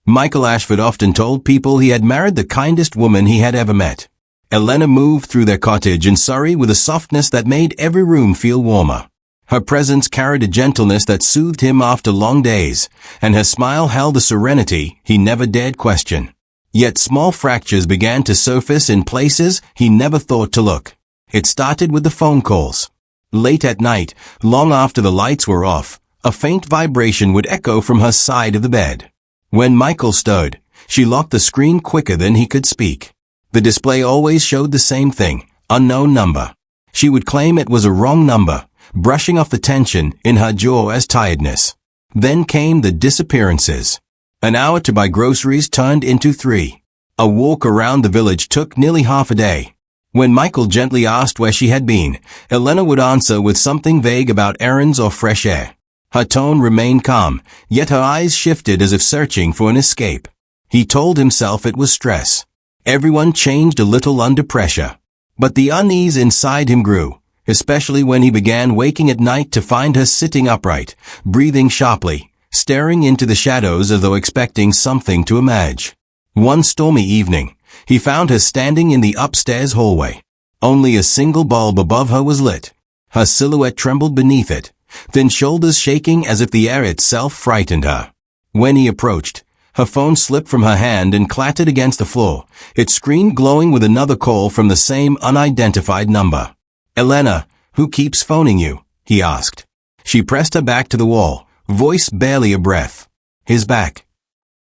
Michael Ashford often told people he had married the kindest woman he had ever met. Elena moved through their cottage in Surrey with a softness that made every room feel warmer. Her presence carried a gentleness that soothed him after long days, and her smile held a serenity he never dared question. Yet small fractures began to surface in places he never thought to look. It started with the phone calls. Late at night, long after the lights were off, a faint vibration would echo from her side of the bed. When Michael stirred, she locked the screen quicker than he could speak. The display always showed the same thing, unknown number. She would claim it was a wrong number, brushing off the tension in her jaw as tiredness. Then came the disappearances. An hour to buy groceries turned into 3. A walk around the village took nearly half a day. When Michael gently asked where she had been, Elena would answer with something vague about errands or fresh air. Her tone remained calm, yet her eyes shifted as if searching for an escape. He told himself it was stress. Everyone changed a little under pressure. But the unease inside him grew, especially when he began waking at night to find her sitting upright, breathing sharply, staring into the shadows as though expecting something to emerge. One stormy evening, he found her standing in the upstairs hallway. Only a single bulb above her was lit. Her silhouette trembled beneath it, thin shoulders shaking as if the air itself frightened her. When he approached, her phone slipped from her hand and clattered against the floor, its screen glowing with another call from the same unidentified number. "Elena, who keeps phoning you?" he asked. She pressed her back to the wall, voice barely a breath. "His back."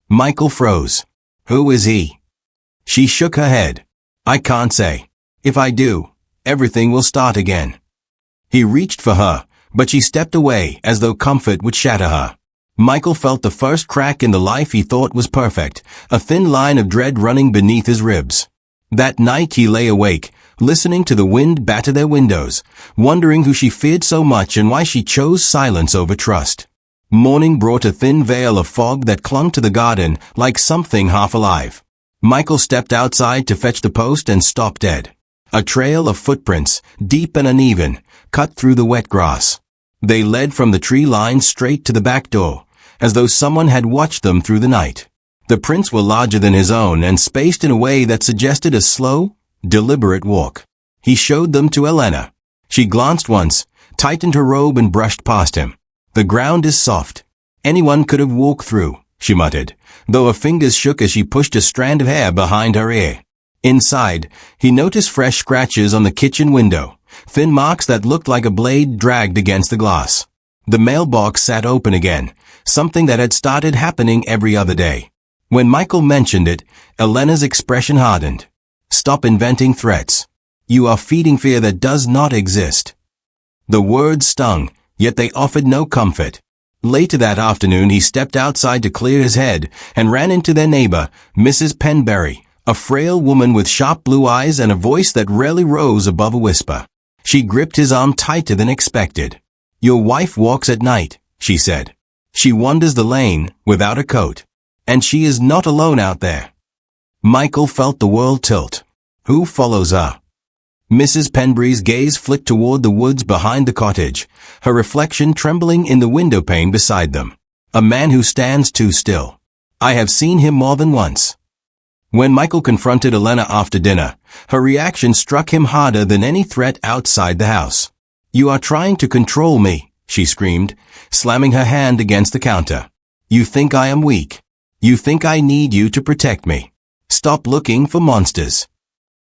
Michael froze. "Who is he?" She shook her head. "I can't say. If I do, everything will start again." He reached for her, but she stepped away as though comfort would shatter her. Michael felt the first crack in the life he thought was perfect, a thin line of dread running beneath his ribs. That night he lay awake, listening to the wind batter their windows, wondering who she feared so much and why she chose silence over trust. Morning brought a thin veil of fog that clung to the garden like something half alive. Michael stepped outside to fetch the post and stopped dead. A trail of footprints, deep and uneven, cut through the wet grass. They led from the tree line straight to the back door, as though someone had watched them through the night. The prints were larger than his own and spaced in a way that suggested a slow, deliberate walk. He showed them to Elena. She glanced once, tightened her robe and brushed past him. "The ground is soft. Anyone could have walked through," she muttered, though her fingers shook as she pushed a strand of hair behind her ear. Inside, he noticed fresh scratches on the kitchen window, thin marks that looked like a blade dragged against the glass. The mailbox sat open again, something that had started happening every other day. When Michael mentioned it, Elena's expression hardened. "Stop inventing threats. You are feeding fear that does not exist." The words stung, yet they offered no comfort. Later that afternoon he stepped outside to clear his head and ran into their neighbor, Mrs. Penberry, a frail woman with sharp blue eyes and a voice that rarely rose above a whisper. She gripped his arm tighter than expected. "Your wife walks at night," she said. "She wanders the lane without a coat. And she is not alone out there." Michael felt the world tilt. Who follows her? Mrs. Penberry's gaze flicked toward the woods behind the cottage, her reflection trembling in the window pane beside them. "A man who stands too still. I have seen him more than once." When Michael confronted Elena after dinner, her reaction struck him harder than any threat outside the house. "You are trying to control me," she screamed, slamming her hand against the counter. "You think I am weak. You think I need you to protect me. Stop looking for monsters."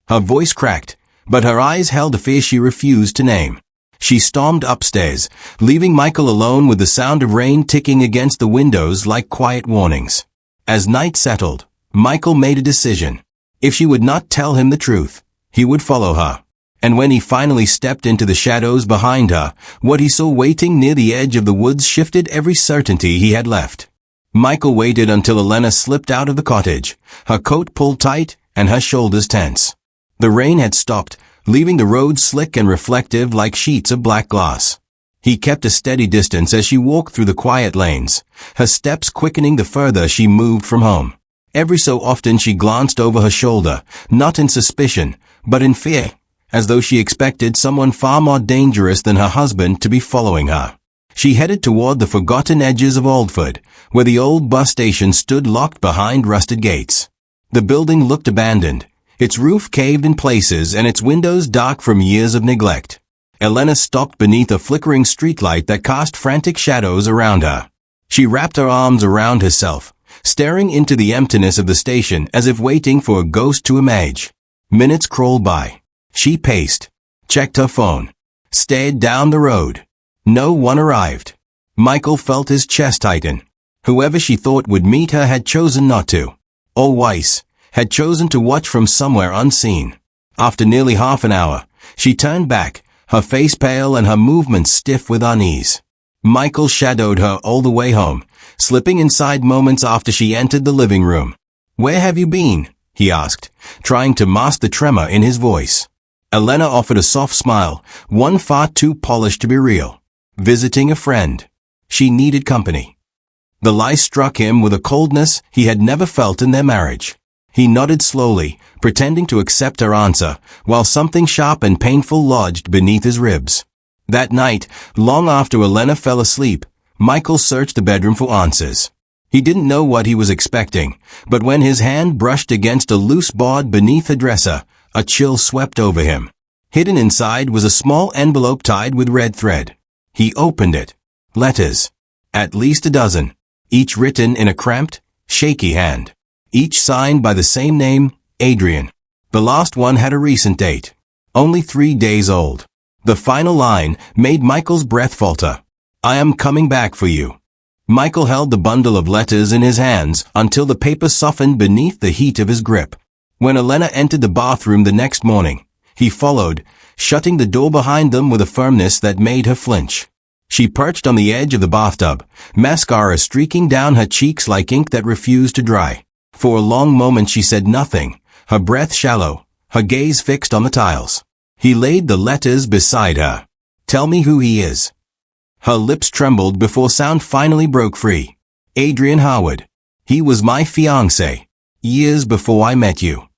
Her voice cracked, but her eyes held a fear she refused to name. She stormed upstairs, leaving Michael alone with the sound of rain ticking against the windows like quiet warnings. As night settled, Michael made a decision. If she would not tell him the truth, he would follow her. And when he finally stepped into the shadows behind her, what he saw waiting near the edge of the woods shifted every certainty he had left. Michael waited until Elena slipped out of the cottage, her coat pulled tight and her shoulders tense. The rain had stopped, leaving the road slick and reflective like sheets of black glass. He kept a steady distance as she walked through the quiet lanes, her steps quickening the further she moved from home. Every so often she glanced over her shoulder, not in suspicion, but in fear, as though she expected someone far more dangerous than her husband to be following her. She headed toward the forgotten edges of Aldford, where the old bus station stood locked behind rusted gates. The building looked abandoned, its roof caved in places and its windows dark from years of neglect. Elena stopped beneath a flickering streetlight that cast frantic shadows around her. She wrapped her arms around herself, staring into the emptiness of the station as if waiting for a ghost to emerge. Minutes crawled by. She paced, checked her phone, stared down the road. No one arrived. Michael felt his chest tighten. Whoever she thought would meet her had chosen not to. Or Weiss had chosen to watch from somewhere unseen. After nearly half an hour, she turned back, her face pale and her movements stiff with unease. Michael shadowed her all the way home, slipping inside moments after she entered the living room. "Where have you been?" he asked, trying to mask the tremor in his voice. Elena offered a soft smile, one far too polished to be real. Visiting a friend. She needed company. The lie struck him with a coldness he had never felt in their marriage. He nodded slowly, pretending to accept her answer, while something sharp and painful lodged beneath his ribs. That night, long after Elena fell asleep, Michael searched the bedroom for answers. He didn't know what he was expecting, but when his hand brushed against a loose board beneath the dresser, a chill swept over him. Hidden inside was a small envelope tied with red thread. He opened it. Letters. At least a dozen. Each written in a cramped, shaky hand. Each signed by the same name, Adrian. The last one had a recent date. Only 3 days old. The final line made Michael's breath falter. "I am coming back for you." Michael held the bundle of letters in his hands until the paper softened beneath the heat of his grip. When Elena entered the bathroom the next morning, he followed, shutting the door behind them with a firmness that made her flinch. She perched on the edge of the bathtub, mascara streaking down her cheeks like ink that refused to dry. For a long moment she said nothing, her breath shallow, her gaze fixed on the tiles. He laid the letters beside her. "Tell me who he is." Her lips trembled before sound finally broke free. "Adrian Howard. He was my fiancé. Years before I met you."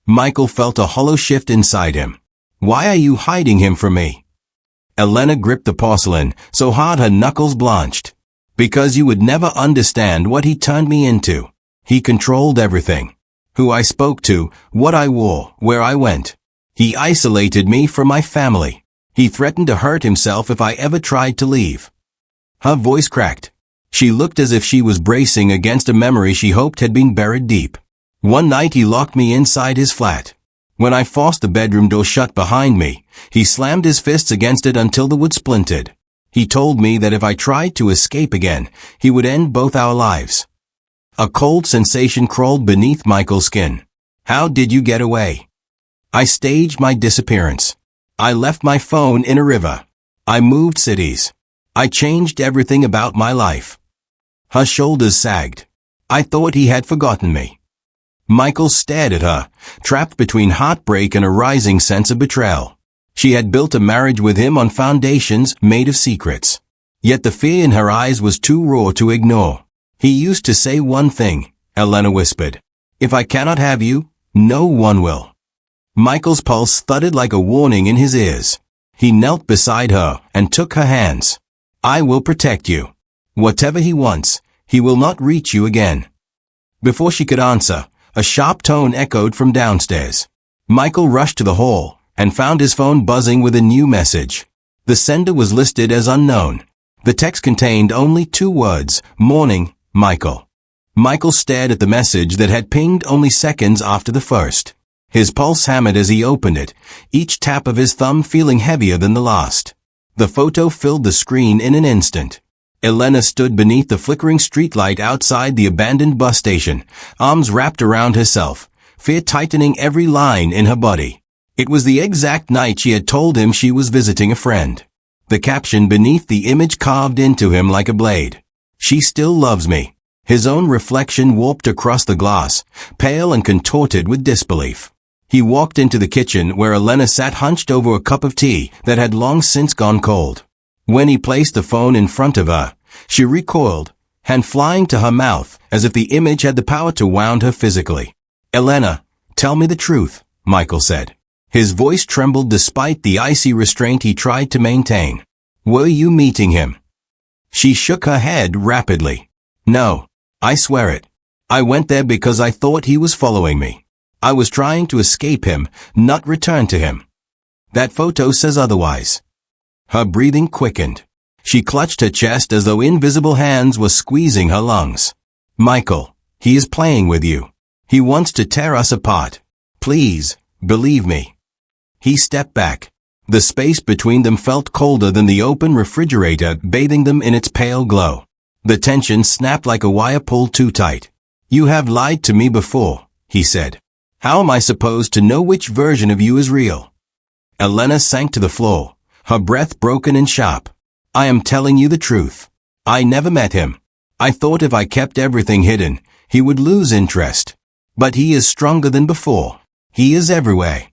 Michael felt a hollow shift inside him. "Why are you hiding him from me?" Elena gripped the porcelain, so hard her knuckles blanched. "Because you would never understand what he turned me into. He controlled everything. Who I spoke to, what I wore, where I went. He isolated me from my family. He threatened to hurt himself if I ever tried to leave." Her voice cracked. She looked as if she was bracing against a memory she hoped had been buried deep. "One night he locked me inside his flat. When I forced the bedroom door shut behind me, he slammed his fists against it until the wood splintered. He told me that if I tried to escape again, he would end both our lives." A cold sensation crawled beneath Michael's skin. "How did you get away?" "I staged my disappearance. I left my phone in a river. I moved cities. I changed everything about my life." Her shoulders sagged. "I thought he had forgotten me." Michael stared at her, trapped between heartbreak and a rising sense of betrayal. She had built a marriage with him on foundations made of secrets. Yet the fear in her eyes was too raw to ignore. "He used to say one thing," Elena whispered. "If I cannot have you, no one will." Michael's pulse thudded like a warning in his ears. He knelt beside her and took her hands. "I will protect you. Whatever he wants, he will not reach you again." Before she could answer, a sharp tone echoed from downstairs. Michael rushed to the hall and found his phone buzzing with a new message. The sender was listed as unknown. The text contained only 2 words, "Morning, Michael." Michael stared at the message that had pinged only seconds after the first. His pulse hammered as he opened it, each tap of his thumb feeling heavier than the last. The photo filled the screen in an instant. Elena stood beneath the flickering streetlight outside the abandoned bus station, arms wrapped around herself, fear tightening every line in her body. It was the exact night she had told him she was visiting a friend. The caption beneath the image carved into him like a blade. "She still loves me." His own reflection warped across the glass, pale and contorted with disbelief. He walked into the kitchen where Elena sat hunched over a cup of tea that had long since gone cold. When he placed the phone in front of her, she recoiled, hand flying to her mouth as if the image had the power to wound her physically. "Elena, tell me the truth," Michael said. His voice trembled despite the icy restraint he tried to maintain. "Were you meeting him?" She shook her head rapidly. No, I swear it. I went there because I thought he was following me. I was trying to escape him, not return to him. That photo says otherwise. Her breathing quickened. She clutched her chest as though invisible hands were squeezing her lungs. Michael, he is playing with you. He wants to tear us apart. Please, believe me. He stepped back. The space between them felt colder than the open refrigerator, bathing them in its pale glow. The tension snapped like a wire pulled too tight. You have lied to me before, he said. How am I supposed to know which version of you is real? Elena sank to the floor, her breath broken and sharp. I am telling you the truth. I never met him. I thought if I kept everything hidden, he would lose interest. But he is stronger than before. He is everywhere.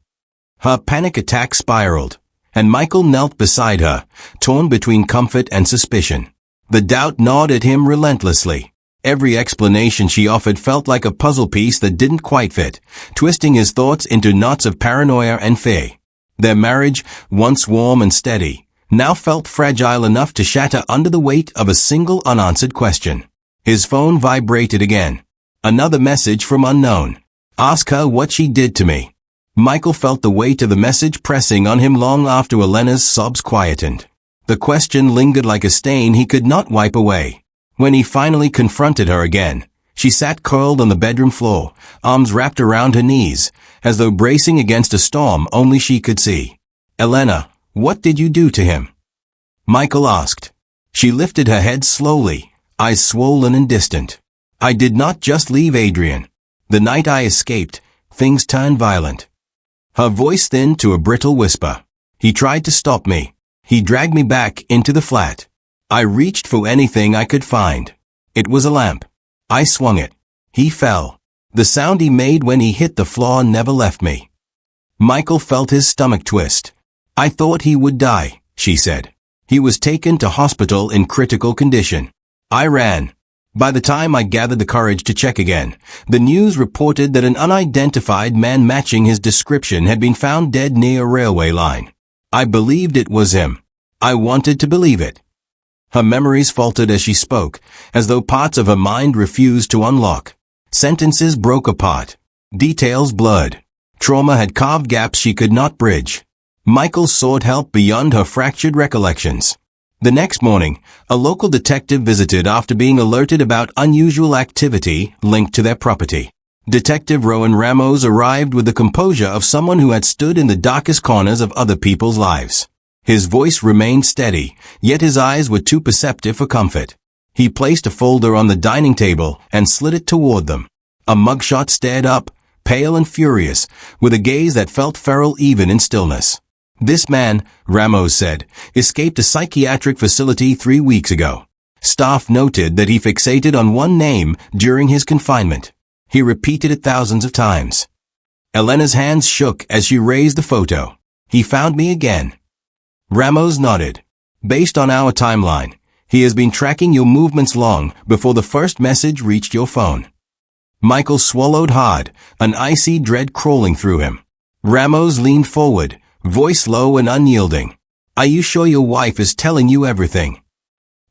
Her panic attack spiraled, and Michael knelt beside her, torn between comfort and suspicion. The doubt gnawed at him relentlessly. Every explanation she offered felt like a puzzle piece that didn't quite fit, twisting his thoughts into knots of paranoia and fear. Their marriage, once warm and steady, now felt fragile enough to shatter under the weight of a single unanswered question. His phone vibrated again. Another message from unknown. Ask her what she did to me. Michael felt the weight of the message pressing on him long after Elena's sobs quietened. The question lingered like a stain he could not wipe away. When he finally confronted her again, she sat curled on the bedroom floor, arms wrapped around her knees, as though bracing against a storm only she could see. Elena, what did you do to him? Michael asked. She lifted her head slowly, eyes swollen and distant. I did not just leave Adrian. The night I escaped, things turned violent. Her voice thinned to a brittle whisper. He tried to stop me. He dragged me back into the flat. I reached for anything I could find. It was a lamp. I swung it. He fell. The sound he made when he hit the floor never left me. Michael felt his stomach twist. I thought he would die, she said. He was taken to hospital in critical condition. I ran. By the time I gathered the courage to check again, the news reported that an unidentified man matching his description had been found dead near a railway line. I believed it was him. I wanted to believe it. Her memories faltered as she spoke, as though parts of her mind refused to unlock. Sentences broke apart. Details blurred. Trauma had carved gaps she could not bridge. Michael sought help beyond her fractured recollections. The next morning, a local detective visited after being alerted about unusual activity linked to their property. Detective Rowan Ramos arrived with the composure of someone who had stood in the darkest corners of other people's lives. His voice remained steady, yet his eyes were too perceptive for comfort. He placed a folder on the dining table and slid it toward them. A mugshot stared up, pale and furious, with a gaze that felt feral even in stillness. This man, Ramos said, escaped a psychiatric facility 3 weeks ago. Staff noted that he fixated on one name during his confinement. He repeated it thousands of times. Elena's hands shook as she raised the photo. He found me again. Ramos nodded. Based on our timeline, he has been tracking your movements long before the first message reached your phone. Michael swallowed hard, an icy dread crawling through him. Ramos leaned forward, voice low and unyielding. Are you sure your wife is telling you everything?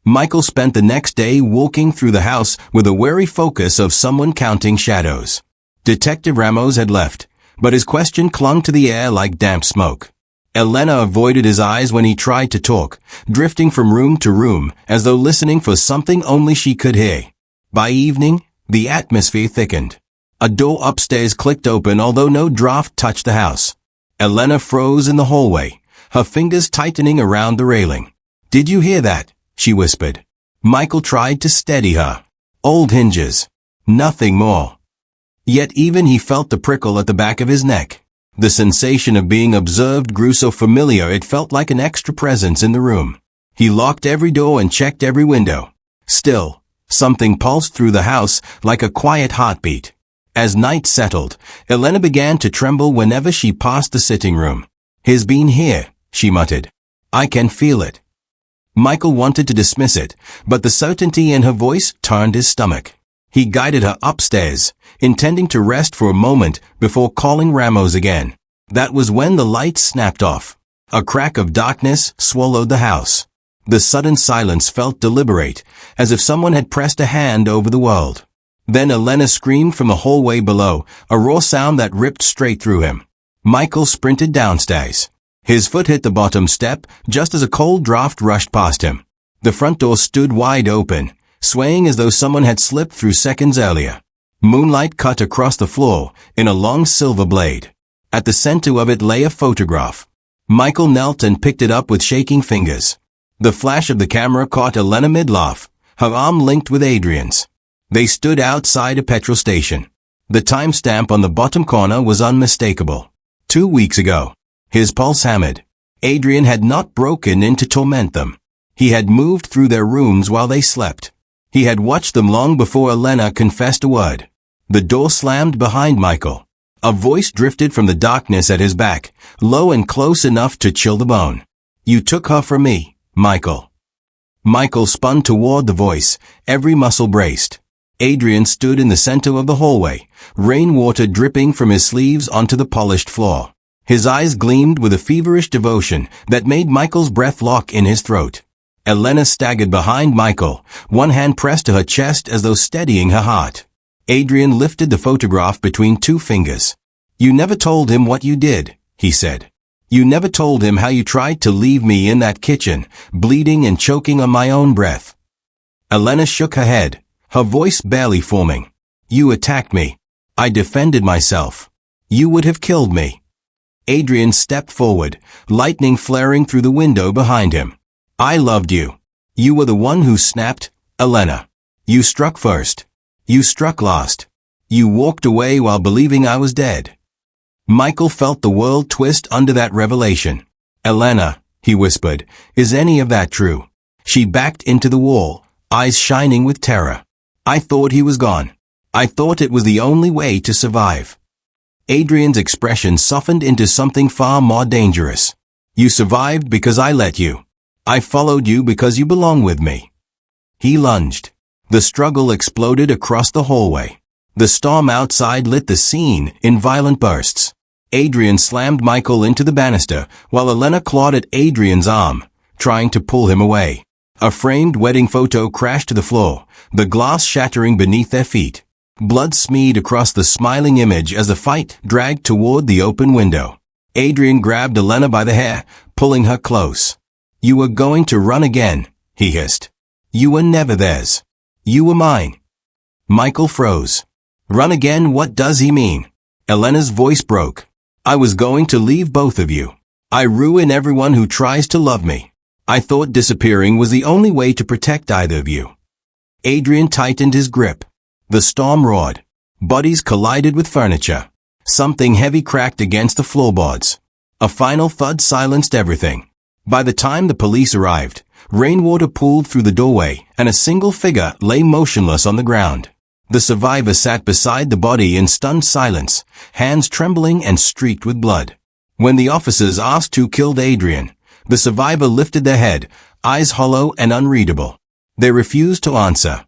Michael spent the next day walking through the house with a wary focus of someone counting shadows. Detective Ramos had left, but his question clung to the air like damp smoke. Elena avoided his eyes when he tried to talk, drifting from room to room as though listening for something only she could hear. By evening, the atmosphere thickened. A door upstairs clicked open although no draft touched the house. Elena froze in the hallway, her fingers tightening around the railing. Did you hear that? She whispered. Michael tried to steady her. Old hinges. Nothing more. Yet even he felt the prickle at the back of his neck. The sensation of being observed grew so familiar it felt like an extra presence in the room. He locked every door and checked every window. Still, something pulsed through the house like a quiet heartbeat. As night settled, Elena began to tremble whenever she passed the sitting room. He's been here, she muttered. I can feel it. Michael wanted to dismiss it, but the certainty in her voice turned his stomach. He guided her upstairs, intending to rest for a moment before calling Ramos again. That was when the lights snapped off. A crack of darkness swallowed the house. The sudden silence felt deliberate, as if someone had pressed a hand over the world. Then Elena screamed from the hallway below, a raw sound that ripped straight through him. Michael sprinted downstairs. His foot hit the bottom step just as a cold draft rushed past him. The front door stood wide open, swaying as though someone had slipped through seconds earlier. Moonlight cut across the floor in a long silver blade. At the center of it lay a photograph. Michael knelt and picked it up with shaking fingers. The flash of the camera caught Elena mid-laugh, her arm linked with Adrian's. They stood outside a petrol station. The timestamp on the bottom corner was unmistakable. 2 weeks ago. His pulse hammered. Adrian had not broken in to torment them. He had moved through their rooms while they slept. He had watched them long before Elena confessed a word. The door slammed behind Michael. A voice drifted from the darkness at his back, low and close enough to chill the bone. "You took her from me, Michael." Michael spun toward the voice, every muscle braced. Adrian stood in the center of the hallway, rainwater dripping from his sleeves onto the polished floor. His eyes gleamed with a feverish devotion that made Michael's breath lock in his throat. Elena staggered behind Michael, one hand pressed to her chest as though steadying her heart. Adrian lifted the photograph between two fingers. "You never told him what you did," he said. "You never told him how you tried to leave me in that kitchen, bleeding and choking on my own breath." Elena shook her head, her voice barely forming. "You attacked me. I defended myself. You would have killed me." Adrian stepped forward, lightning flaring through the window behind him. "I loved you. You were the one who snapped, Elena. You struck first. You struck last. You walked away while believing I was dead." Michael felt the world twist under that revelation. "Elena," he whispered, "is any of that true?" She backed into the wall, eyes shining with terror. "I thought he was gone. I thought it was the only way to survive." Adrian's expression softened into something far more dangerous. "You survived because I let you. I followed you because you belong with me." He lunged. The struggle exploded across the hallway. The storm outside lit the scene in violent bursts. Adrian slammed Michael into the banister while Elena clawed at Adrian's arm, trying to pull him away. A framed wedding photo crashed to the floor, the glass shattering beneath their feet. Blood smeared across the smiling image as the fight dragged toward the open window. Adrian grabbed Elena by the hair, pulling her close. "You were going to run again," he hissed. "You were never theirs. You were mine." Michael froze. "Run again? What does he mean?" Elena's voice broke. "I was going to leave both of you. I ruin everyone who tries to love me. I thought disappearing was the only way to protect either of you." Adrian tightened his grip. The storm roared. Bodies collided with furniture. Something heavy cracked against the floorboards. A final thud silenced everything. By the time the police arrived, rainwater pooled through the doorway and a single figure lay motionless on the ground. The survivor sat beside the body in stunned silence, hands trembling and streaked with blood. When the officers asked who killed Adrian, the survivor lifted their head, eyes hollow and unreadable. They refused to answer.